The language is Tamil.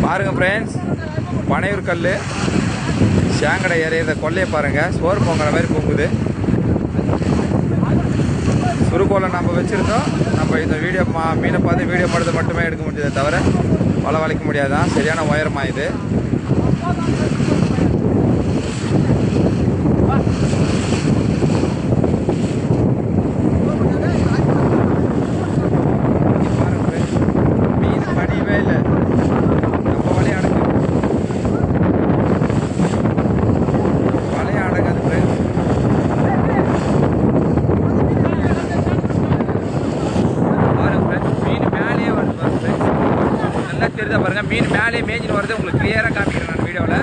பாருங்க ஃப்ரெண்ட்ஸ், பனையூர் கல் சேங்கடை ஏறிய கொல்லையை பாருங்கள். சோறு பொங்குற மாதிரி பொங்குது. சுருக்கோலை நம்ம வச்சுருந்தோம். நம்ம இந்த வீடியோ மீனை பார்த்து வீடியோ படத்தை மட்டுமே எடுக்க முடியுதே தவிர வலை வளைக்க முடியாதான். சரியான உயரமாக இது. மீன் படியவே இல்லை. நம்ம வலையை அடங்கு ஃப்ரெண்ட்ஸ். மீன் மேலேயே வருது பாருங்க. நல்லா தெரியுதா பாருங்க. மீன் மேலேயே மேய்ஞ்சின்னு வருது. உங்களுக்கு கிளியராக காமிக்கிறேன் நான் வீடியோவில்.